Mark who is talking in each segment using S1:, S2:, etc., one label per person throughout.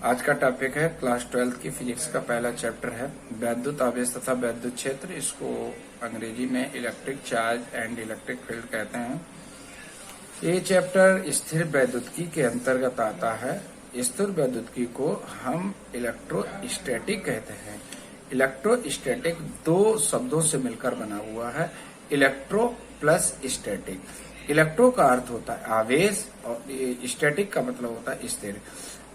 S1: आज का टॉपिक है क्लास 12 की फिजिक्स का पहला चैप्टर है वैद्युत आवेश तथा वैद्युत क्षेत्र। इसको अंग्रेजी में electric charge and electric field कहते हैं। ये चैप्टर स्थिर वैद्युतिकी के अंतर्गत आता है। स्थिर वैद्युतिकी को हम इलेक्ट्रोस्टैटिक कहते हैं। इलेक्ट्रोस्टैटिक दो शब्दों से मिलकर बना हुआ है, इलेक्ट्रो प्लस स्टैटिक। इलेक्ट्रो का अर्थ होता है आवेश और स्टैटिक का मतलब होता है स्थिर।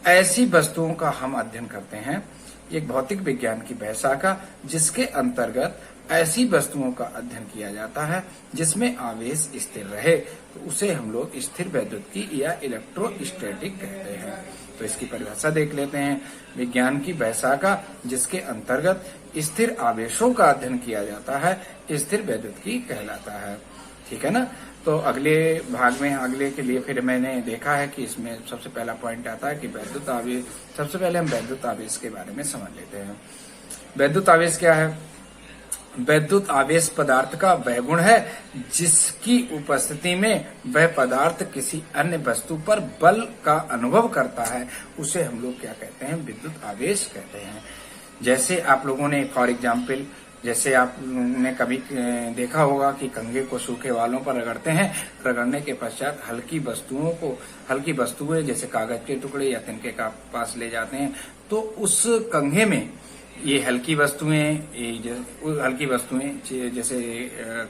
S1: ऐसी वस्तुओं का हम अध्ययन करते हैं, एक भौतिक विज्ञान की शाखा जिसके अंतर्गत ऐसी वस्तुओं का अध्ययन किया जाता है जिसमें आवेश स्थिर रहे, तो उसे हम लोग स्थिर वैद्युतिकी या इलेक्ट्रोस्टैटिक कहते हैं। तो इसकी परिभाषा देख लेते हैं। विज्ञान की शाखा जिसके अंतर्गत स्थिर आवेशों का अध्ययन किया जाता है स्थिर वैद्युतिकी कहलाता है। ठीक है ना। तो अगले भाग में अगले के लिए फिर मैंने देखा है कि इसमें सबसे पहला पॉइंट आता है कि वैद्युत आवेश। सबसे पहले हम वैद्युत आवेश के बारे में समझ लेते हैं। वैद्युत आवेश क्या है? वैद्युत आवेश पदार्थ का वह गुण है जिसकी उपस्थिति में वह पदार्थ किसी अन्य वस्तु पर बल का अनुभव करता है, उसे हम लोग क्या कहते हैं? विद्युत आवेश कहते हैं। जैसे आप लोगों ने फॉर एग्जाम्पल, जैसे आपने कभी देखा होगा कि कंघे को सूखे बालों पर रगड़ते हैं, रगड़ने के पश्चात हल्की वस्तुएं जैसे कागज के टुकड़े या तिनके का पास ले जाते हैं, तो उस कंघे में ये हल्की वस्तुएं जैसे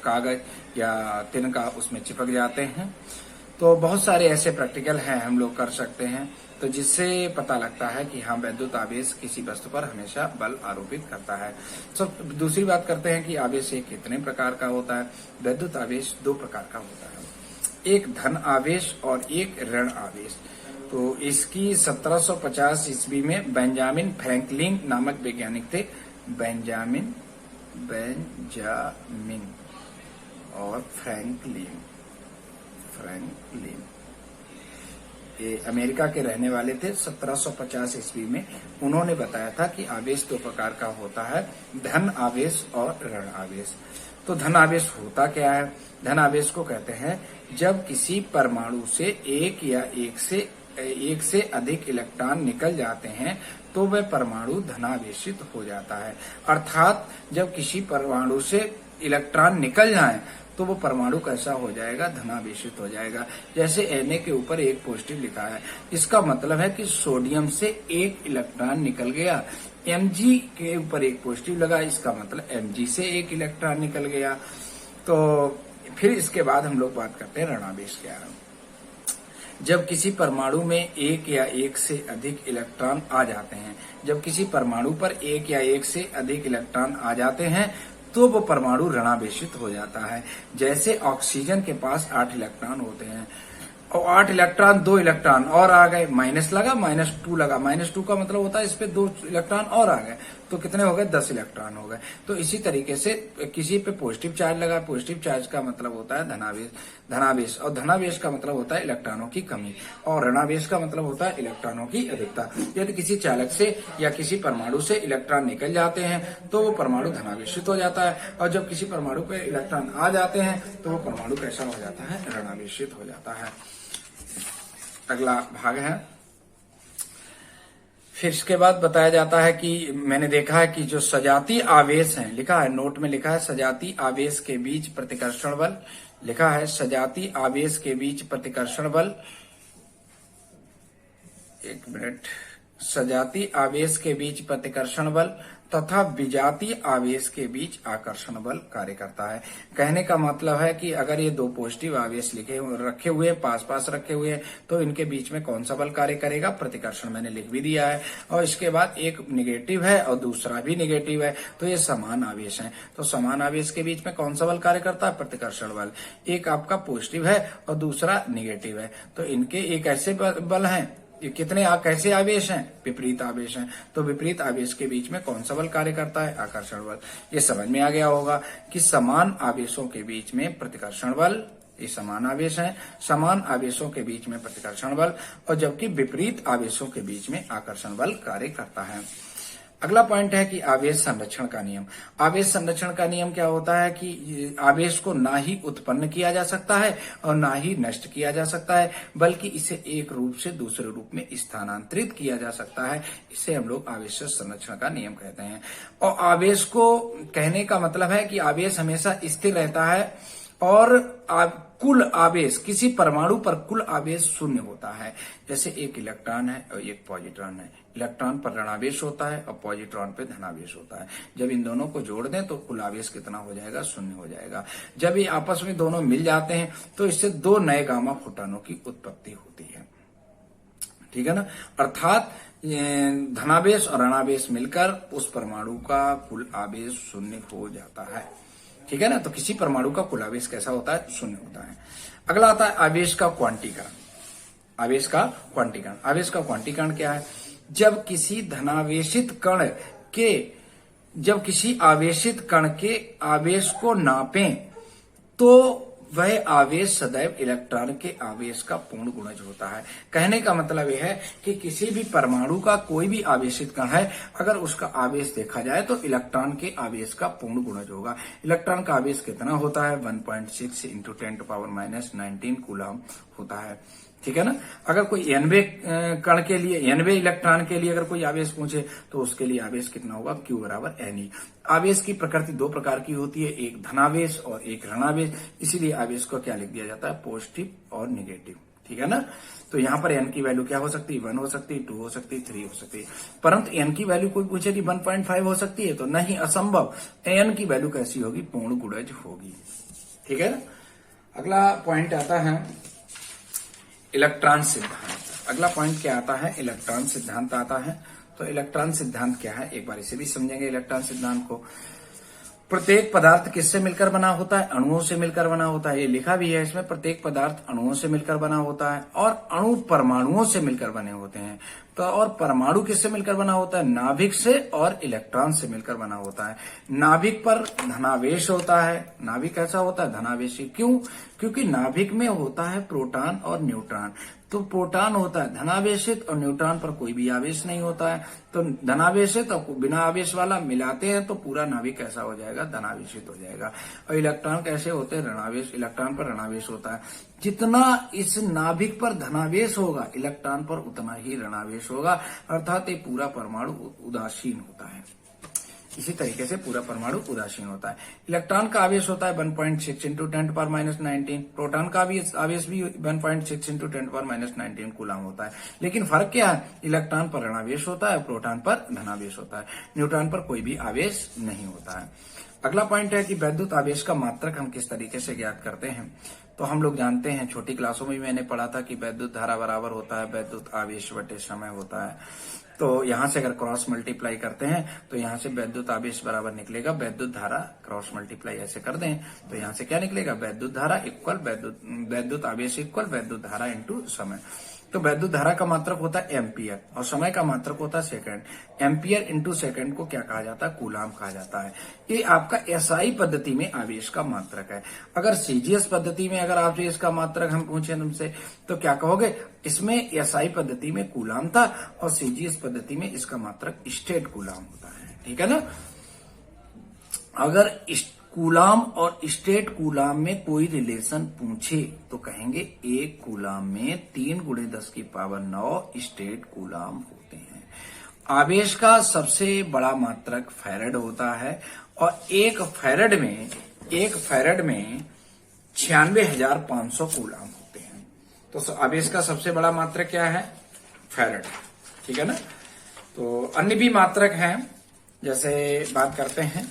S1: कागज या तिनका उसमें चिपक जाते हैं। तो बहुत सारे ऐसे प्रैक्टिकल हैं हम लोग कर सकते हैं, तो जिससे पता लगता है कि हाँ वैद्युत आवेश किसी वस्तु पर हमेशा बल आरोपित करता है। तो दूसरी बात करते हैं कि आवेश एक कितने प्रकार का होता है। वैद्युत आवेश दो प्रकार का होता है, एक धन आवेश और एक ऋण आवेश। तो इसकी 1750 ईस्वी में बेंजामिन फ्रैंकलिन नामक वैज्ञानिक थे। बेंजामिन और फ्रैंकलिन ये अमेरिका के रहने वाले थे। 1750 ईस्वी में उन्होंने बताया था कि आवेश दो प्रकार का होता है, धन आवेश और ऋण आवेश। तो धन आवेश होता क्या है? धन आवेश को कहते हैं जब किसी परमाणु से एक से अधिक इलेक्ट्रॉन निकल जाते हैं तो वह परमाणु धनावेशित हो जाता है। अर्थात जब किसी परमाणु से इलेक्ट्रॉन निकल जाए तो वो परमाणु कैसा हो जाएगा? धनावेशित हो जाएगा। जैसे Na के ऊपर एक पॉजिटिव लिखा है, इसका मतलब है कि सोडियम से एक इलेक्ट्रॉन निकल गया। Mg के ऊपर एक पॉजिटिव लगा, इसका मतलब Mg से एक इलेक्ट्रॉन निकल गया। तो फिर इसके बाद हम लोग बात करते हैं ऋणावेश क्या है। जब किसी परमाणु में एक या एक से अधिक इलेक्ट्रॉन आ जाते हैं, जब किसी परमाणु पर एक या एक से अधिक इलेक्ट्रॉन आ जाते हैं तो वो परमाणु ऋणावेशित हो जाता है। जैसे ऑक्सीजन के पास 8 इलेक्ट्रॉन होते हैं और 8 इलेक्ट्रॉन 2 इलेक्ट्रॉन और आ गए, माइनस लगा, -2 लगा। -2 का मतलब होता है इस पे 2 इलेक्ट्रॉन और आ गए, तो कितने हो गए? 10 इलेक्ट्रॉन हो गए। तो इसी तरीके से किसी पे पॉजिटिव चार्ज लगा, पॉजिटिव चार्ज का मतलब होता है धनावेश और धनावेश का मतलब होता है इलेक्ट्रॉनों की कमी, और ऋणावेश का मतलब होता है इलेक्ट्रॉनों की अधिकता। यदि किसी चालक से या किसी परमाणु से इलेक्ट्रॉन निकल जाते हैं तो वो परमाणु धनावेशित हो जाता है, और जब किसी परमाणु पे इलेक्ट्रॉन आ जाते हैं तो वो परमाणु कैसा हो जाता है? ऋणावेशित हो जाता है। अगला भाग है। फिर इसके बाद बताया जाता है कि मैंने देखा है कि जो सजातीय आवेश हैं, लिखा है नोट में, लिखा है सजातीय आवेश के बीच प्रतिकर्षण बल, लिखा है सजातीय आवेश के बीच प्रतिकर्षण बल, एक मिनट, सजातीय आवेश के बीच प्रतिकर्षण बल तथा विजातीय आवेश के बीच आकर्षण बल कार्य करता है। कहने का मतलब है कि अगर ये दो पॉजिटिव आवेश रखे हुए पास रखे हुए हैं तो इनके बीच में कौन सा बल कार्य करेगा? प्रतिकर्षण। मैंने लिख भी दिया है। और इसके बाद एक निगेटिव है और दूसरा भी निगेटिव है, तो ये समान आवेश हैं। तो समान आवेश के बीच में कौन सा बल कार्य करता है? प्रतिकर्षण बल। एक आपका पॉजिटिव है और दूसरा निगेटिव है, तो इनके एक ऐसे बल हैं। ये कितने कैसे आवेश हैं? विपरीत आवेश हैं। तो विपरीत आवेश के बीच में कौन सा बल कार्य करता है? आकर्षण बल। ये समझ में आ गया होगा कि समान आवेशों के बीच में प्रतिकर्षण बल, ये समान आवेश हैं, समान आवेशों के बीच में प्रतिकर्षण बल, और जबकि विपरीत आवेशों के बीच में आकर्षण बल कार्य करता है। अगला पॉइंट है कि आवेश संरक्षण का नियम। आवेश संरक्षण का नियम क्या होता है कि आवेश को ना ही उत्पन्न किया जा सकता है और ना ही नष्ट किया जा सकता है, बल्कि इसे एक रूप से दूसरे रूप में स्थानांतरित किया जा सकता है। इसे हम लोग आवेश संरक्षण का नियम कहते हैं। और आवेश को कहने का मतलब है कि आवेश हमेशा स्थिर रहता है और कुल आवेश, किसी परमाणु पर कुल आवेश शून्य होता है। जैसे एक इलेक्ट्रॉन है और एक पॉजिट्रॉन है। इलेक्ट्रॉन पर ऋणावेश होता है और पॉजिट्रॉन पर धनावेश होता है। जब इन दोनों को जोड़ दें तो कुल आवेश कितना हो जाएगा? शून्य हो जाएगा। जब ये आपस में दोनों मिल जाते हैं तो इससे दो नए गामा फोटॉनों की उत्पत्ति होती है। ठीक है ना? अर्थात धनावेश और ऋणावेश मिलकर उस परमाणु का कुल आवेश शून्य हो जाता है। ठीक है ना? तो किसी परमाणु का कुल आवेश कैसा होता है? शून्य होता है। अगला आता है आवेश का क्वांटीकरण। आवेश का क्वांटीकरण। आवेश का क्वांटीकरण क्या है? जब किसी आवेशित कण के आवेश को नापें तो वह आवेश सदैव इलेक्ट्रॉन के आवेश का पूर्ण गुणज होता है। कहने का मतलब यह है कि किसी भी परमाणु का कोई भी आवेशित कण है, अगर उसका आवेश देखा जाए तो इलेक्ट्रॉन के आवेश का पूर्ण गुणज होगा। इलेक्ट्रॉन का आवेश कितना होता है? 1.6 इंटू 10⁻⁻19 कूलम होता है। ठीक है ना? अगर कोई 90 कण के लिए, 90 इलेक्ट्रॉन के लिए अगर कोई आवेश पूछे तो उसके लिए आवेश कितना होगा? Q बराबर Ne। आवेश की प्रकृति दो प्रकार की होती है, एक धनावेश और एक ऋणावेश। इसीलिए आवेश को क्या लिख दिया जाता है? पॉजिटिव और निगेटिव। ठीक है ना? तो यहाँ पर n की वैल्यू क्या हो सकती है? 1 हो सकती है, 2 हो सकती है, 3 हो सकती है। परंतु n की वैल्यू कोई पूछे कि 1.5 हो सकती है तो नहीं, असंभव। n की वैल्यू कैसी होगी? पूर्ण गुणज होगी। ठीक है ना? अगला पॉइंट आता है इलेक्ट्रॉन सिद्धांत। अगला पॉइंट क्या आता है? इलेक्ट्रॉन सिद्धांत आता है। तो इलेक्ट्रॉन सिद्धांत क्या है? एक बार इसे भी समझेंगे। इलेक्ट्रॉन सिद्धांत को, प्रत्येक पदार्थ किससे मिलकर बना होता है? अणुओं से मिलकर बना होता है। ये लिखा भी है इसमें, प्रत्येक पदार्थ अणुओं से मिलकर बना होता है और अणु परमाणुओं से मिलकर बने होते हैं। तो और परमाणु किससे मिलकर बना होता है? नाभिक से और इलेक्ट्रॉन से मिलकर बना होता है। नाभिक पर धनावेश होता है। नाभिक कैसा होता है? धनावेशी। क्यों? क्योंकि नाभिक में होता है प्रोटॉन और न्यूट्रॉन। तो प्रोटॉन होता है धनावेशित और न्यूट्रॉन पर कोई भी आवेश नहीं होता है। तो धनावेशित और बिना आवेश वाला मिलाते हैं तो पूरा नाभिक कैसा हो जाएगा? धनावेशित हो जाएगा। और इलेक्ट्रॉन कैसे होते हैं? ऋणावेश। इलेक्ट्रॉन पर ऋणावेश होता है। जितना इस नाभिक पर धनावेश होगा, इलेक्ट्रॉन पर उतना ही ऋणावेश होगा। अर्थात ये पूरा परमाणु उदासीन होता है। इसी तरीके से पूरा परमाणु उदासीन होता है। इलेक्ट्रॉन का आवेश होता है 1.6 इंटू 10⁻⁻19। प्रोटॉन का आवेश भी 1.6 इंटू 10⁻⁻19 कूलम होता है। लेकिन फर्क क्या है? इलेक्ट्रॉन पर ऋणावेश होता है, प्रोटॉन पर धनावेश होता है। न्यूट्रॉन पर कोई भी आवेश नहीं होता है। अगला पॉइंट है कि वैद्युत आवेश का मात्रक हम किस तरीके से ज्ञात करते हैं? तो हम लोग जानते हैं, छोटी क्लासों में भी मैंने पढ़ा था कि वैद्युत धारा बराबर होता है वैद्युत आवेश बटे समय होता है। तो यहां से अगर क्रॉस मल्टीप्लाई करते हैं तो यहां से वैद्युत आवेश बराबर निकलेगा वैद्युत धारा। क्रॉस मल्टीप्लाई ऐसे कर दें तो यहां से क्या निकलेगा? वैद्युत धारा इक्वल वैद्युत आवेश इक्वल वैद्युत धारा इंटू समय। तो वैद्युत धारा का मात्रक होता है एम्पियर और समय का मात्रक होता है सेकंड। एम्पियर इंटू सेकंड को क्या कहा जाता है? कूलाम कहा जाता है। ये आपका एसआई पद्धति में आवेश का मात्रक है। अगर सीजीएस पद्धति में अगर आपसे इसका मात्रक हम पूछे तुमसे तो क्या कहोगे? इसमें एसआई पद्धति में कूलाम था और सीजीएस पद्धति में इसका मात्रक स्टेट कूलाम होता है। ठीक है ना? अगर कूलाम और स्टेट कूलाम में कोई रिलेशन पूछे तो कहेंगे एक कूलाम में 3 × 10⁹ स्टेट कूलाम होते हैं। आवेश का सबसे बड़ा मात्रक फैराड होता है और एक फैराड में 96,500 कूलाम होते हैं। तो आवेश का सबसे बड़ा मात्रक क्या है? फैराड। ठीक है ना? तो अन्य भी मात्रक हैं, जैसे बात करते हैं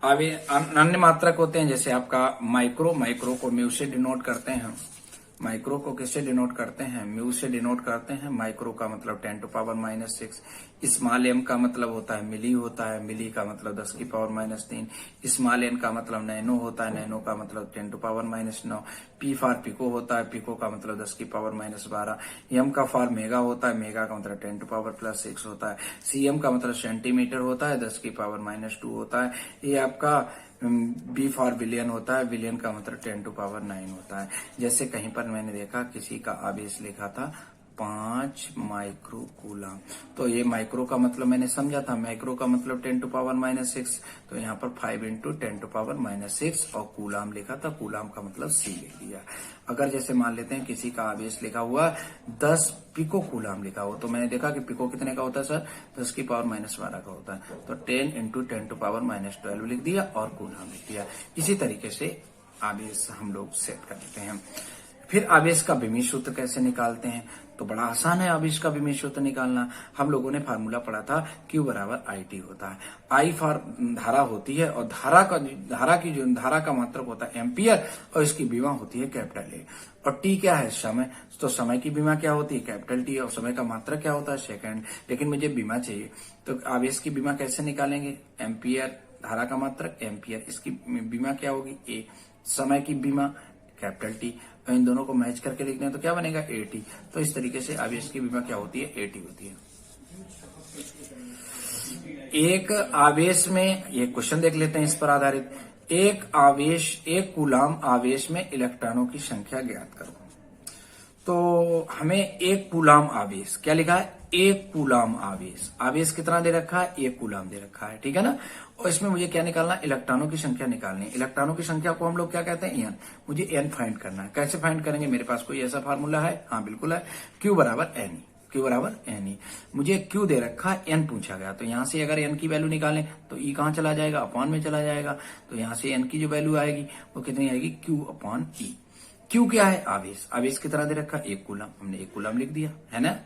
S1: अन्य मात्रक होते हैं, जैसे आपका माइक्रो को म्यू से डिनोट करते हैं। माइक्रो को किससे डिनोट करते हैं? म्यू से डिनोट करते हैं। माइक्रो का मतलब 10⁻⁻6। स्मॉल m का मतलब होता है मिली होता है। मिली का मतलब 10⁻⁻3। स्मॉल n का मतलब नैनो होता है। नैनो का मतलब 10⁻⁹ पी फॉर पिको होता है। पिको का मतलब 10⁻12। m का फॉर मेगा होता है। मेगा का मतलब 10⁻+6 होता है। cm का मतलब सेंटीमीटर होता है। 10⁻⁻2 होता है। ये आपका बी फॉर बिलियन होता है। बिलियन का मतलब 10⁻9 होता है। जैसे कहीं पर मैंने देखा किसी का आवेश लिखा था 5 माइक्रो कूलाम। तो ये माइक्रो का मतलब मैंने समझा था, माइक्रो का मतलब 10 टू पावर -6, तो यहाँ पर 5 इंटू 10 टू पावर -6 और कूलाम लिखा था, कूलाम का मतलब सी लिख दिया। अगर जैसे मान लेते हैं किसी का आवेश लिखा हुआ 10 पिको कूलाम लिखा हो, तो मैंने देखा कि पिको कितने का होता है सर, 10 की पावर -12 का होता है, तो 10 इंटू 10 टू पावर -12 लिख दिया और कूलाम लिख दिया। इसी तरीके से आवेश हम लोग सेट कर देते हैं। फिर आवेश का विमीय सूत्र कैसे निकालते हैं, तो बड़ा आसान है आवेश का विमीय सूत्र निकालना। हम लोगों ने फार्मूला पढ़ा था, Q बराबर IT होता है। I फॉर धारा होती है और धारा का मात्रक होता है एम्पियर और इसकी विमा होती है कैपिटल A। और T क्या है, समय। तो समय की विमा क्या होती है, कैपिटल T, और समय का मात्रक क्या होता है, सेकंड। लेकिन मुझे विमा चाहिए, तो आवेश की विमा कैसे निकालेंगे, एम्पियर, धारा का मात्रक एम्पियर, इसकी विमा क्या होगी A, समय की विमा कैपिटल T, और इन दोनों को मैच करके लिखते हैं तो क्या बनेगा AT। तो इस तरीके से आवेश की विमा क्या होती है, AT होती है। एक आवेश में, ये क्वेश्चन देख लेते हैं इस पर आधारित, एक कूलाम आवेश में इलेक्ट्रॉनों की संख्या ज्ञात करो। तो हमें एक कूलाम आवेश, क्या लिखा है, एक कूलाम आवेश, आवेश कितना दे रखा है, एक कूलाम दे रखा है, ठीक है ना। और इसमें मुझे क्या निकालना, इलेक्ट्रॉनों की संख्या निकालनी है। इलेक्ट्रॉनों की संख्या को हम लोग क्या कहते हैं, एन। मुझे एन फाइंड करना है। कैसे फाइंड करेंगे, मेरे पास कोई ऐसा फार्मूला है, हाँ बिल्कुल है, Q बराबर NE। मुझे Q दे रखा है, N पूछा गया, तो यहां से अगर N की वैल्यू निकालें तो E कहां चला जाएगा, अपॉन में चला जाएगा। तो यहां से N की जो वैल्यू आएगी वो कितनी आएगी, Q अपॉन E। Q क्या है, आवेश। आवेश कितना दे रखा, एक कूलाम, हमने एक कूलाम लिख दिया है ना।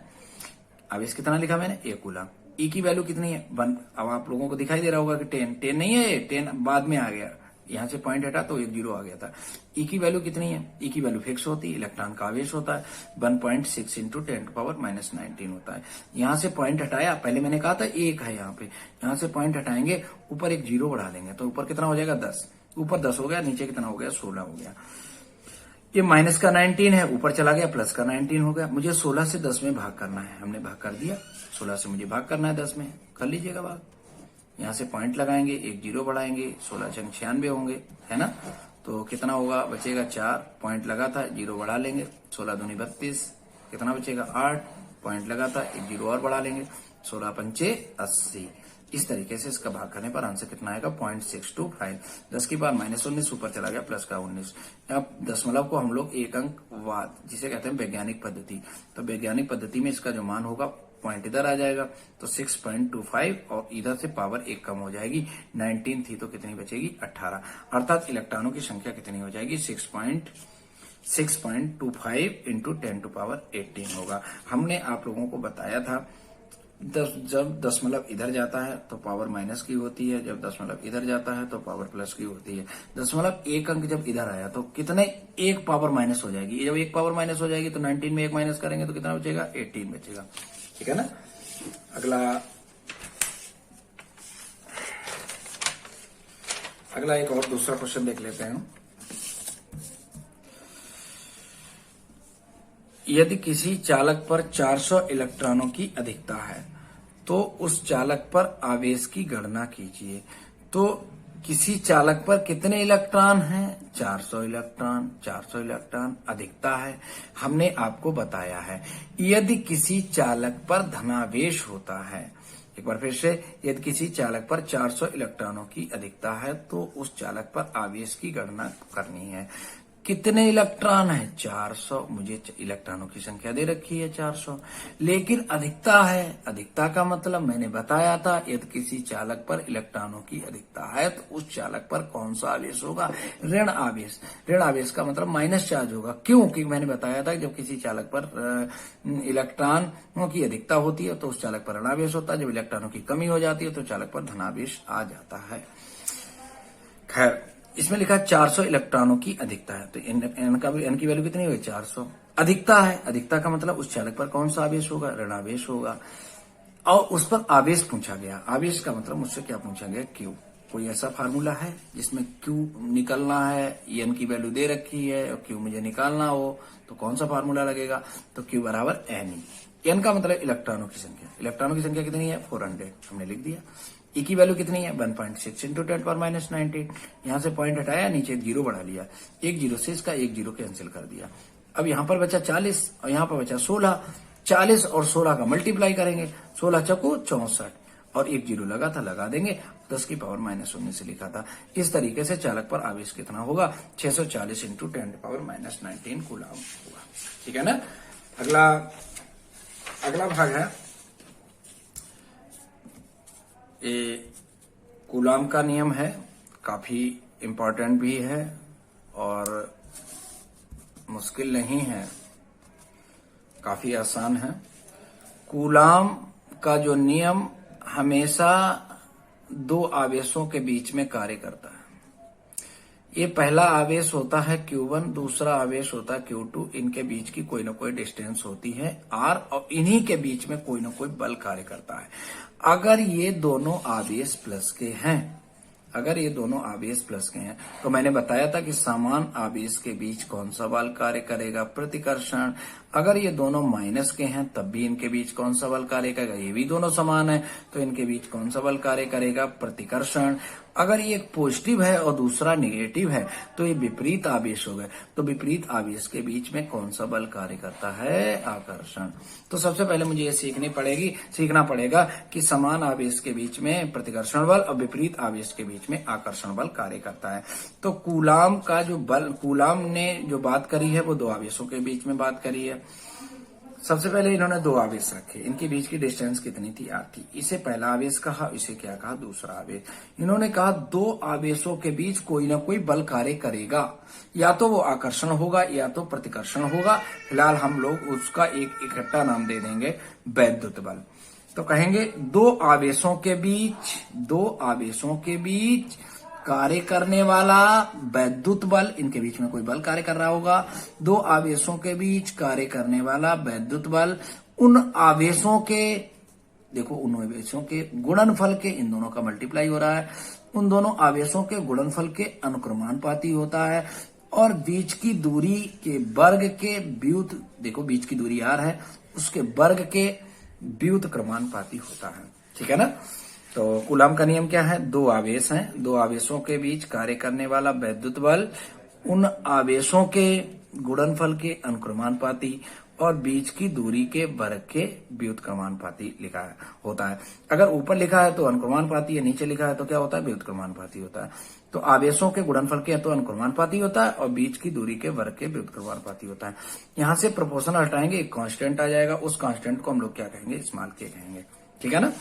S1: आवेश कितना लिखा मैंने, एक कूलाम। E की वैल्यू कितनी है, 1। अब आप लोगों को दिखाई दे रहा होगा कि 10 नहीं है, 10 बाद में आ गया, यहां से पॉइंट हटा तो एक 0 आ गया था। E की वैल्यू कितनी है, E की वैल्यू फिक्स होती है, इलेक्ट्रॉन का आवेश होता है 1.6 इंटू 10 टू पावर -19 होता है। यहां से पॉइंट हटाया, पहले मैंने कहा था 1 है यहाँ पे, यहां से पॉइंट हटाएंगे, ऊपर एक 0 बढ़ा देंगे, तो ऊपर कितना हो जाएगा 10, ऊपर 10 हो गया, नीचे कितना हो गया 16 हो गया। ये माइनस का 19 है, ऊपर चला गया, प्लस का 19 हो गया। मुझे 16 से 10 में भाग करना है, हमने भाग कर दिया। 16 से मुझे भाग करना है 10 में, कर लीजिएगा भाग। यहाँ से पॉइंट लगाएंगे, एक 0 बढ़ाएंगे, 16 छंग 96 होंगे, है ना। तो कितना होगा, बचेगा 4, पॉइंट लगा था, 0 बढ़ा लेंगे, 16 दूनी 32, कितना बचेगा 8, पॉइंट लगा था, एक 0 और बढ़ा लेंगे, 16 पंचे 80। इस तरीके से इसका भाग करने पर आंसर कितना आएगा, 0.625। 10 की पावर -19 ऊपर चला गया, प्लस का 19। अब दशमलव को हम लोग एक अंक वाद, जिसे कहते हैं वैज्ञानिक पद्धति, तो वैज्ञानिक पद्धति में इसका जो मान होगा, पॉइंट इधर आ जाएगा, तो 6.25 और इधर से पावर 1 कम हो जाएगी, 19 थी तो कितनी बचेगी 18, अर्थात इलेक्ट्रॉनों की संख्या कितनी हो जाएगी, 6.25 इंटू 10 टू पावर 18 होगा। हमने आप लोगों को बताया था, जब दशमलव इधर जाता है तो पावर माइनस की होती है, जब दशमलव इधर जाता है तो पावर प्लस की होती है। दशमलव एक अंक जब इधर आया तो कितने, एक पावर माइनस हो जाएगी। जब एक पावर माइनस हो जाएगी तो 19 में एक माइनस करेंगे तो कितना बचेगा, 18 बचेगा, ठीक है ना। अगला एक और दूसरा क्वेश्चन देख लेते हैं। यदि किसी चालक पर 400 इलेक्ट्रॉनों की अधिकता है तो उस चालक पर आवेश की गणना कीजिए। तो किसी चालक पर कितने इलेक्ट्रॉन हैं, 400 इलेक्ट्रॉन अधिकता है। हमने आपको बताया है, यदि किसी चालक पर धनावेश होता है, एक बार फिर से, यदि किसी चालक पर 400 इलेक्ट्रॉनों की अधिकता है तो उस चालक पर आवेश की गणना करनी है। कितने इलेक्ट्रॉन है, 400, मुझे इलेक्ट्रॉनों की संख्या दे रखी है 400, लेकिन अधिकता है। अधिकता का मतलब मैंने बताया था, यदि किसी चालक पर इलेक्ट्रॉनों की अधिकता है तो उस चालक पर कौन सा आवेश होगा, ऋण आवेश। ऋण आवेश का मतलब माइनस चार्ज होगा, क्योंकि मैंने बताया था जब किसी चालक पर इलेक्ट्रॉनों की अधिकता होती है तो उस चालक पर ऋणावेश होता है, जब इलेक्ट्रॉनों की कमी हो जाती है तो चालक पर धनावेश आ जाता है। खैर, इसमें लिखा 400 इलेक्ट्रॉनों की अधिकता है, तो एन की वैल्यू कितनी हुई, 400। अधिकता है, अधिकता का मतलब उस चालक पर कौन सा आवेश होगा, ऋणावेश होगा, और उस पर आवेश पूछा गया। आवेश का मतलब मुझसे क्या पूछा गया, क्यू। कोई ऐसा फार्मूला है जिसमें क्यू निकलना है, एन की वैल्यू दे रखी है और क्यू मुझे निकालना हो, तो कौन सा फार्मूला लगेगा, तो क्यू बराबर एन। एन का मतलब इलेक्ट्रॉनों की संख्या, इलेक्ट्रॉनों की संख्या कितनी है, 400, हमने लिख दिया। E की वैल्यू कितनी है, 1.6 इंटू 10 पावर -19। यहां से पॉइंट हटाया, नीचे एक 0 बढ़ा लिया, एक 0 से इसका एक 0 कैंसिल कर दिया। अब यहां पर बचा 40 और यहां पर बचा 16, 40 और 16 का मल्टीप्लाई करेंगे, 16 चौको 64 और एक जीरो लगा था, लगा देंगे, 10 की पावर -19 लिखा था। इस तरीके से चालक पर आवेश कितना होगा, 640 इंटू 10⁻⁻19 कूलाम होगा। ठीक है ना। अगला भाग है ये कूलाम का नियम है, काफी इंपॉर्टेंट भी है और मुश्किल नहीं है, काफी आसान है। कूलाम का जो नियम हमेशा दो आवेशों के बीच में कार्य करता है। ये पहला आवेश होता है Q1, दूसरा आवेश होता है Q2। इनके बीच की कोई ना कोई डिस्टेंस होती है R और इन्हीं के बीच में कोई ना कोई बल कार्य करता है। अगर ये दोनों आवेश प्लस के हैं, तो मैंने बताया था कि समान आवेश के बीच कौन सा बल कार्य करेगा, प्रतिकर्षण। अगर ये दोनों माइनस के हैं तब भी इनके बीच कौन सा बल कार्य करेगा, ये भी दोनों समान है तो इनके बीच कौन सा बल कार्य करेगा, प्रतिकर्षण। अगर ये एक पॉजिटिव है और दूसरा नेगेटिव है तो ये विपरीत आवेश हो गए, तो विपरीत आवेश के बीच में कौन सा बल कार्य करता है, आकर्षण। तो सबसे पहले मुझे ये सीखना पड़ेगा कि समान आवेश के बीच में प्रतिकर्षण बल और विपरीत आवेश के बीच में आकर्षण बल कार्य करता है। तो कूलाम का जो बल, कूलाम ने जो बात करी है वो दो आवेशों के बीच में बात करी है। सबसे पहले इन्होंने दो आवेश रखे, इनके बीच की डिस्टेंस कितनी थी, R थी। इसे पहला आवेश कहा, इसे क्या कहा, दूसरा आवेश। इन्होंने कहा दो आवेशों के बीच कोई ना कोई बल कार्य करेगा, या तो वो आकर्षण होगा या तो प्रतिकर्षण होगा। फिलहाल हम लोग उसका एक इकट्ठा नाम दे देंगे, वैद्युत बल। तो कहेंगे दो आवेशों के बीच कार्य करने वाला वैद्युत बल, इनके बीच में कोई बल कार्य कर रहा होगा। दो आवेशों के बीच कार्य करने वाला वैद्युत बल उन आवेशों के गुणनफल के, इन दोनों का मल्टीप्लाई हो रहा है, उन दोनों आवेशों के गुणनफल के अनुक्रमानुपाती होता है। और बीच की दूरी के वर्ग के व्युत, देखो बीच की दूरी R है, उसके वर्ग के व्युत क्रमानुपाती होता है। ठीक है ना। तो कूलाम का नियम क्या है, दो आवेश हैं, दो आवेशों के बीच कार्य करने वाला वैद्युत बल उन आवेशों के गुणनफल के अनुक्रमानुपाती और बीच की दूरी के वर्ग के व्युत्क्रमानुपाती लिखा होता है। अगर ऊपर लिखा है तो अनुक्रमानुपाती है, नीचे लिखा है तो क्या होता है, व्युत्क्रमानुपाती होता है। तो आवेशों के गुणनफल के तो अनुक्रमानुपाती होता है और बीच की दूरी के वर्ग के व्युत्क्रमानुपाती होता है। यहां से प्रोपोर्शन हटाएंगे, एक कांस्टेंट आ जाएगा, उस कांस्टेंट को हम लोग क्या कहेंगे, स्मॉल k कहेंगे। ठीक है ना।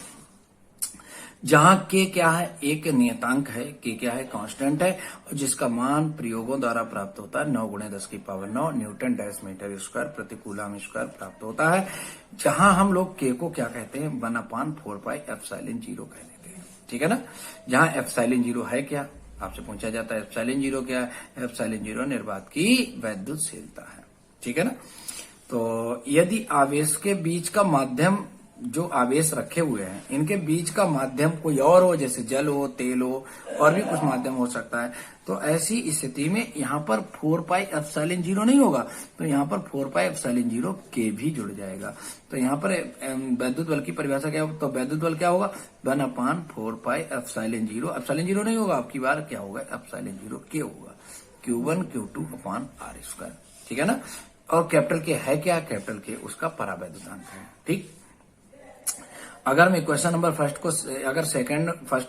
S1: जहां k क्या है, एक नियतांक है, k क्या है, कांस्टेंट है, और जिसका मान प्रयोगों द्वारा प्राप्त होता है 9 × 10⁻9 न्यूटन डैश मीटर स्क्वायर प्रति कूलाम स्क्वायर प्राप्त होता है। जहां हम लोग k को क्या कहते हैं, 1/4πε0 कह देते हैं। ठीक है ना। जहां ε0 है क्या, आपसे पूछा जाता है ε0 क्या है, ε0 निर्वात की वैद्युतशीलता है। ठीक है ना। तो यदि आवेश के बीच का माध्यम, जो आवेश रखे हुए हैं इनके बीच का माध्यम कोई और हो, जैसे जल हो, तेल हो, और भी कुछ माध्यम हो सकता है, तो ऐसी स्थिति में यहाँ पर 4πε0 नहीं होगा, तो यहाँ पर 4πε0 k भी जुड़ जाएगा। तो यहाँ पर वैद्युत बल की परिभाषा क्या होगा, तो वैद्युत बल क्या होगा, 1/4πε0, ε0 नहीं होगा, आपकी बार क्या होगा, ε0 k होगा, Q1 Q2/R²। ठीक है ना। और कैपिटल के है क्या, कैपिटल के उसका परावैद्युतांक है। ठीक। अगर मैं क्वेश्चन नंबर फर्स्ट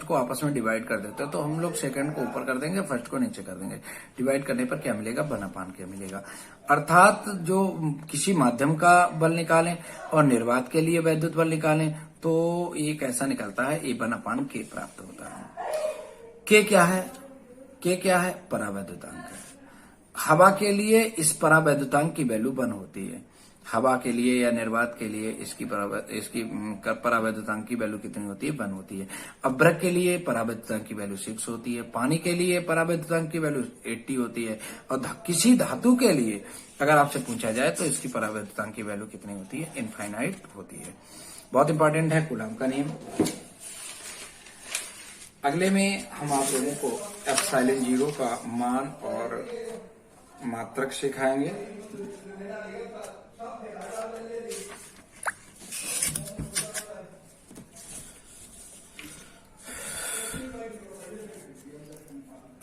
S1: को आपस में डिवाइड कर देते हैं तो हम लोग सेकंड को ऊपर कर देंगे, फर्स्ट को नीचे कर देंगे। डिवाइड करने पर क्या मिलेगा, 1/k मिलेगा। अर्थात जो किसी माध्यम का बल निकालें और निर्वात के लिए वैद्युत बल निकालें तो ये कैसा निकलता है, ये 1/k प्राप्त होता है। k क्या है, परावैद्युतांक है। हवा के लिए इस परावैद्युतांक की वैल्यू 1 होती है। हवा के लिए या निर्वात के लिए इसकी परावैद्युतांक की वैल्यू कितनी होती है, 1 होती है। अभ्रक के लिए परावैद्युतांक की वैल्यू 6 होती है। पानी के लिए परावैद्युतांक की वैल्यू 80 होती है। और किसी धातु के लिए अगर आपसे पूछा जाए तो इसकी परावैद्युतांक की वैल्यू कितनी होती है, इनफाइनाइट होती है। बहुत इंपॉर्टेंट है कूलाम का नियम। अगले में हम आप लोगों को ε0 का मान और मात्रक सिखाएंगे।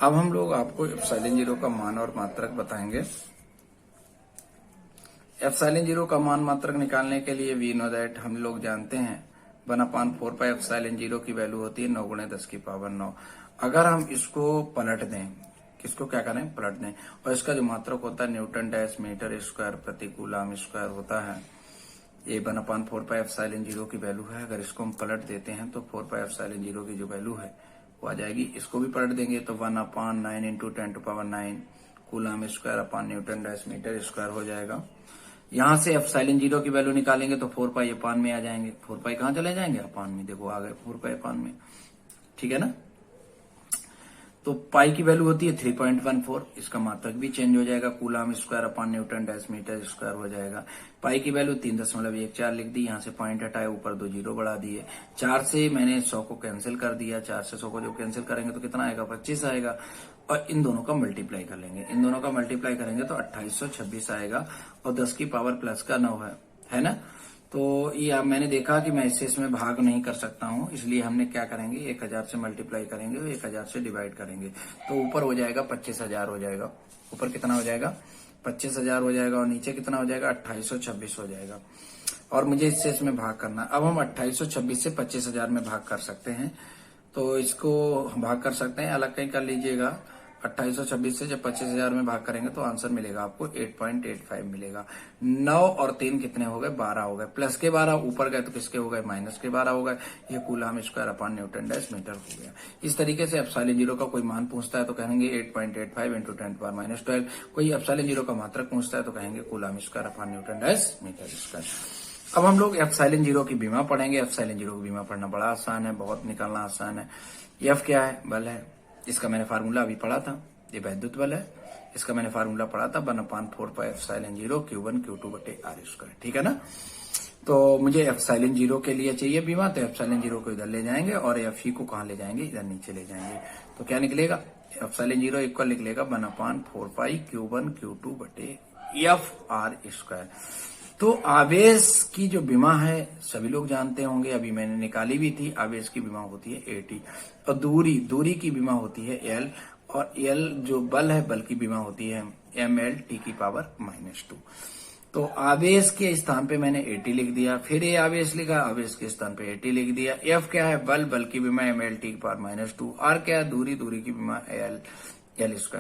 S1: अब हम लोग आपको ε0 का मान और मात्रक बताएंगे। एप्सिलॉन जीरो का मान मात्रक निकालने के लिए वी नो दैट हम लोग जानते हैं 1/4 एप्सिलॉन जीरो की वैल्यू होती है 9 × 10⁹। अगर हम इसको पलट दें, किसको क्या करें, पलट दें, और इसका जो मात्रक होता है न्यूटन डैश मीटर स्क्वायर प्रति कूलम स्क्वायर होता है, ये 1/4 एप्सिलॉन जीरो की वैल्यू है। अगर इसको हम पलट देते हैं तो 4 एप्सिलॉन जीरो की जो वैल्यू है वो आ जाएगी। इसको भी पलट देंगे तो 1/9 × 10⁹ coulomb square upon newton dash metre square हो जाएगा। यहां से एप्सिलॉन जीरो की वैल्यू निकालेंगे तो 4 अपान में आ जाएंगे। 4 कहां चले जाएंगे, अपान में, देखो आ गए 4 अपान में, ठीक है ना। तो पाई की वैल्यू होती है 3.14, इसका मात्रक भी चेंज हो जाएगा, coulomb square upon newton dash metre square हो जाएगा। पाई की वैल्यू 3.14 लिख दी, यहाँ से पॉइंट हटाए, ऊपर 2 जीरो बढ़ा दिए। 4 से मैंने 100 को कैंसिल कर दिया, 4 से 100 को जो कैंसिल करेंगे तो कितना आएगा, 25 आएगा। और इन दोनों का मल्टीप्लाई कर लेंगे, इन दोनों का मल्टीप्लाई करेंगे तो 2826 आएगा, और 10 की पावर प्लस का 9 है ना। तो ये अब मैंने देखा कि मैं इसमें भाग नहीं कर सकता हूं, इसलिए हमने क्या करेंगे, 1000 से मल्टीप्लाई करेंगे और 1000 से डिवाइड करेंगे, तो ऊपर हो जाएगा 25,000 हो जाएगा। ऊपर कितना हो जाएगा, 25,000 हो जाएगा, और नीचे कितना हो जाएगा, 2826 हो जाएगा। और मुझे इसमें भाग करना, अब हम 2826 से 25,000 में भाग कर सकते हैं, तो इसको भाग कर सकते हैं, अलग कहीं कर लीजिएगा। 2826 से जब 25,000 में भाग करेंगे तो आंसर मिलेगा आपको 8.85 मिलेगा। 9 और 3 कितने हो गए, 12 हो गए। प्लस के 12 ऊपर गए तो किसके हो गए, माइनस के 12 हो गए। ये coulomb square upon newton dash metre हो गया। इस तरीके से एप्सिलॉन जीरो का कोई मान पूछता है तो कहेंगे 8.85 × 10⁻⁻12। कोई एप्सिलॉन जीरो का मात्रक पूछता है तो कहेंगे coulomb square upon newton dash metre square. अब हम लोग एप्सिलॉन जीरो की बीमा पढ़ेंगे। एप्सिलॉन जीरो की बीमा पढ़ना बड़ा आसान है, बहुत निकालना आसान है। एफ क्या है, बल है, इसका मैंने फार्मूला अभी पढ़ा था, ये वैद्युत बल है, इसका मैंने फार्मूला पढ़ा था 1/4 एप्सिलॉन जीरो Q1 Q2/R², ठीक है ना। तो मुझे एप्सिलॉन जीरो के लिए चाहिए बीमा, तो एप्सिलॉन जीरो को इधर ले जाएंगे और एफ को कहां ले जाएंगे, इधर नीचे ले जाएंगे। तो क्या निकलेगा, एप्सिलॉन जीरो इक्वल निकलेगा 1/4 Q1 Q2/FR²। तो आवेश की जो बीमा है सभी लोग जानते होंगे, अभी मैंने निकाली भी थी। आवेश की बीमा होती है AT, और दूरी की बीमा होती है L, और L जो बल है, बल की बीमा होती है mL/10⁻²। तो आवेश के स्थान पे मैंने AT लिख दिया, फिर ये आवेश लिखा, आवेश के स्थान पे AT लिख दिया। F क्या है, बल की बीमा mL/10⁻²। R क्या है, दूरी की बीमा L²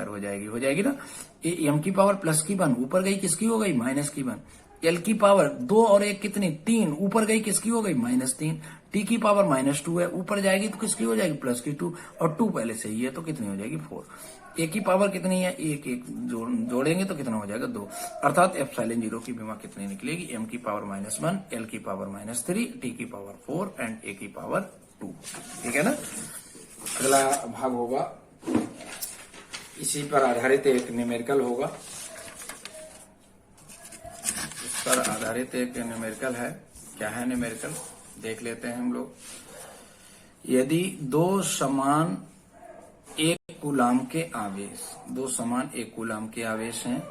S1: हो जाएगी ना। ये m की पावर प्लस की 1 ऊपर गई, किसकी हो गई, माइनस की 1। L की पावर 2 और 1 कितनी, 3 ऊपर गई, किसकी हो गई, -3। T की पावर -2 है, ऊपर जाएगी तो किसकी हो जाएगी, प्लस की 2, और 2 पहले से ही है तो कितनी हो जाएगी, 4। A की पावर कितनी है, 1 जोड़ेंगे तो कितना हो जाएगा, 2। अर्थात एप्सिलॉन जीरो की बीमा कितनी निकलेगी, m की पावर -1, L की पावर -3, T की पावर 4 एंड A की पावर 2, ठीक है ना। अगला भाग होगा, इसी पर आधारित एक न्यूमेरिकल होगा, पर आधारित एक न्यूमेरिकल है। क्या है न्यूमेरिकल, देख लेते हैं हम लोग। यदि दो समान एक कूलम के आवेश, दो समान एक कूलम के आवेश हैं,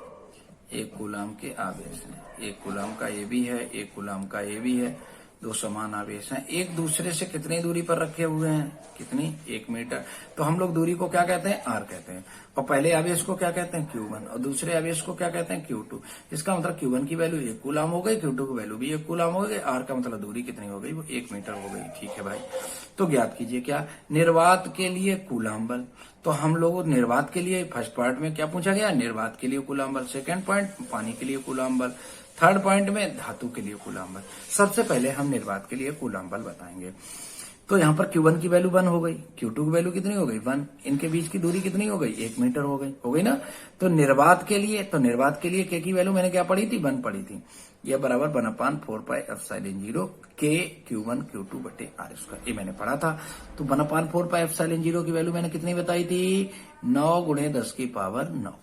S1: एक कूलम के आवेश हैं, एक कूलम का ये भी है, एक कूलम का ये भी है, दो समान आवेश हैं, एक दूसरे से कितनी दूरी पर रखे हुए हैं, कितनी, 1 मीटर। तो हम लोग दूरी को क्या कहते हैं, R कहते हैं, और पहले आवेश को क्या कहते हैं, Q1, और दूसरे आवेश को क्या कहते हैं, Q2। इसका मतलब Q1 की वैल्यू 1 कूलम हो गई, Q2 की वैल्यू भी 1 कूलम हो गई, R का मतलब दूरी कितनी हो गई, वो 1 मीटर हो गई, ठीक है भाई। तो ज्ञात कीजिए क्या, निर्वात के लिए कूलम बल। तो हम लोग निर्वात के लिए फर्स्ट पार्ट में क्या पूछा गया, निर्वात के लिए कूलम बल। सेकेंड पॉइंट पानी के लिए कूलम बल। थर्ड पॉइंट में धातु के लिए कूलम बल। सबसे पहले हम निर्वात के लिए कूलम बल बताएंगे। तो यहाँ पर Q1 की वैल्यू 1 हो गई, Q2 की वैल्यू कितनी हो गई, 1। इनके बीच की दूरी कितनी हो गई, 1 मीटर हो गई ना। तो निर्वात के लिए K की वैल्यू मैंने क्या पढ़ी थी, 1 पढ़ी थी। यह बराबर 1/4 epsilon zero K Q1 Q2/R², ये मैंने पढ़ा था। तो 1/4 एप्सिलॉन जीरो की वैल्यू मैंने कितनी बताई थी, 9 × 10⁻9,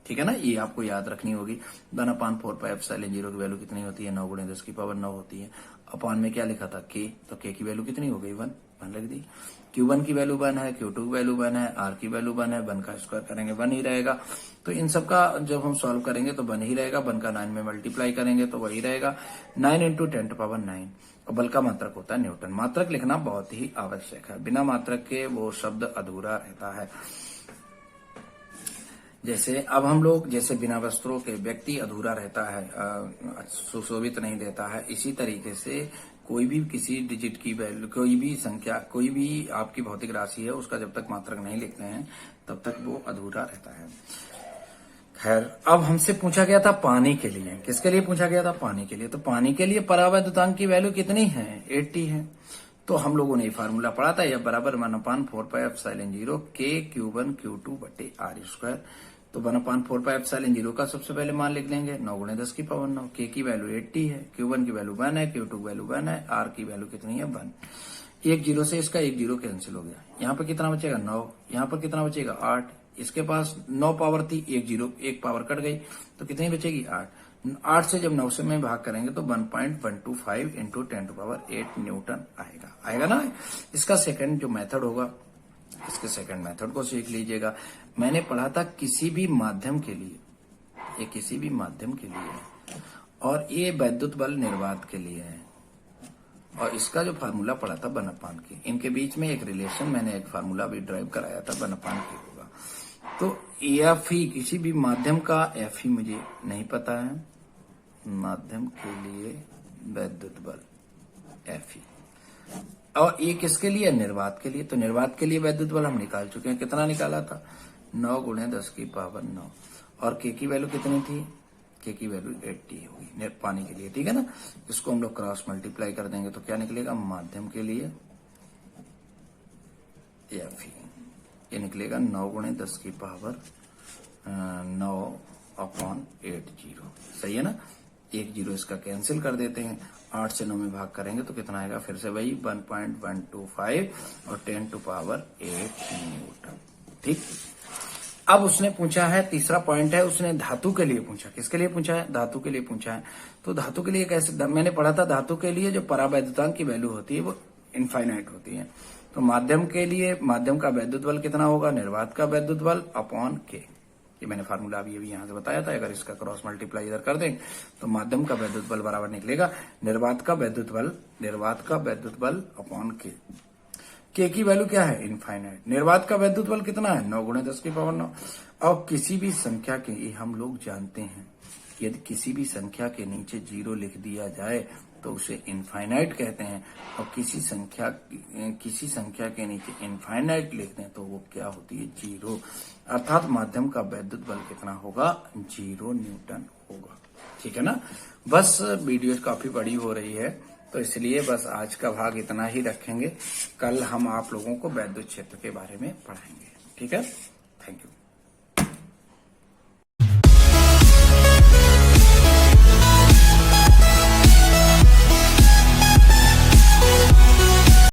S1: ठीक है ना। ये आपको याद रखनी होगी। 1/4 एप्सिलॉन जीरो की वैल्यू कितनी होती है, 9 × 10⁻9 होती है। अपान में क्या लिखा था, K, तो K की वैल्यू कितनी हो गई, 1 लग दी। Q1 की वैल्यू 1 है, Q2 की वैल्यू 1 है, R की वैल्यू 1 है, 1 का स्क्वायर करेंगे 1 ही रहेगा। तो इन सब का जब हम सॉल्व करेंगे तो 1 ही रहेगा, 1 का 9 में मल्टीप्लाई करेंगे तो वही रहेगा, 9 × 10⁻9। और बल का मात्रक होता है न्यूटन। मात्रक लिखना बहुत ही आवश्यक है, बिना मात्रक के वो शब्द अधूरा रहता है। जैसे अब हम लोग जैसे बिना वस्त्रों के व्यक्ति अधूरा रहता है, सुशोभित नहीं रहता है, इसी तरीके से कोई भी किसी डिजिट की वैल्यू, कोई भी संख्या, कोई भी आपकी भौतिक राशि है, उसका जब तक मात्रक नहीं लिखते हैं तब तक वो अधूरा रहता है। खैर, अब हमसे पूछा गया था पानी के लिए। किसके लिए पूछा गया था? पानी के लिए। तो पानी के लिए परावैद्युतांक की वैल्यू कितनी है? 80 है। तो हम लोगों ने ये फार्मूला पढ़ा था, F बराबर 1/4πε0 K Q1 Q2 बटे R²। तो 1/4πε0 का सबसे पहले मान लिख लेंगे 9 × 10 की पावर 9। K की वैल्यू 80 है, Q1 की वैल्यू 1 है, Q2 की वैल्यू 1 है, R की वैल्यू कितनी है? 1। एक जीरो से इसका एक जीरो कैंसिल हो गया। यहाँ पर कितना बचेगा? 9। यहाँ पर कितना बचेगा? 8। इसके पास 9 पावर थी, एक जीरो, एक पावर कट गई, तो कितनी बचेगी? 8। 8 से जब 9 से में भाग करेंगे तो 1.125 इंटू 10⁸ न्यूटन आएगा ना। इसका सेकंड जो मेथड होगा, इसके सेकंड मेथड को सीख लीजिएगा। मैंने पढ़ा था किसी भी माध्यम के लिए, ये किसी भी माध्यम के लिए है, और ये वैद्युत बल निर्वात के लिए है। और इसका जो फार्मूला पढ़ा था 1/K, इनके बीच में एक रिलेशन, मैंने एक फार्मूला भी ड्राइव कराया था, 1/K होगा। तो Fe किसी भी माध्यम का Fe मुझे नहीं पता है, माध्यम के लिए वैद्युत बल Fe, और ये किसके लिए? निर्वात के लिए। तो निर्वात के लिए वैद्युत बल हम निकाल चुके हैं। कितना निकाला था? 9 × 10 की पावर 9। और K की वैल्यू कितनी थी? K की वैल्यू 80 होगी पानी के लिए, ठीक है ना। इसको हम लोग क्रॉस मल्टीप्लाई कर देंगे तो क्या निकलेगा? माध्यम के लिए Fe, ये निकलेगा 9 × 10 की पावर 9/80। सही है ना। एक जीरो इसका कैंसिल कर देते हैं, 8 से 9 में भाग करेंगे तो कितना आएगा? फिर से वही 1.125 और 10⁸ न्यूटन। ठीक। अब उसने पूछा है, तीसरा पॉइंट है, उसने धातु के लिए पूछा। किसके लिए पूछा है? धातु के लिए पूछा है। तो धातु के लिए कैसे? मैंने पढ़ा था धातु के लिए जो परावैद्युतांक की वैल्यू होती है वो इनफाइनाइट होती है। तो माध्यम के लिए, माध्यम का वैद्युत बल कितना होगा? निर्वात का वैद्युत बल अपॉन K। ये मैंने फार्मूला अभी यहां से बताया था। अगर इसका क्रॉस मल्टीप्लाई इधर कर दें तो माध्यम का वैद्युत बल बराबर निकलेगा निर्वात का वैद्युत बल अपॉन K। K की वैल्यू क्या है? इनफाइनाइट। निर्वात का वैद्युत बल कितना है? 9 × 10 की पावर 9। और किसी भी संख्या के, ये हम लोग जानते हैं, यदि किसी भी संख्या के नीचे जीरो लिख दिया जाए तो उसे इनफाइनाइट कहते हैं, और किसी संख्या के नीचे इनफाइनाइट लिख दें तो वो क्या होती है? जीरो। अर्थात माध्यम का वैद्युत बल कितना होगा? 0 न्यूटन होगा। ठीक है ना। बस वीडियो काफी बड़ी हो रही है तो इसलिए बस आज का भाग इतना ही रखेंगे। कल हम आप लोगों को वैद्युत क्षेत्र के बारे में पढ़ाएंगे। ठीक है। Thank you.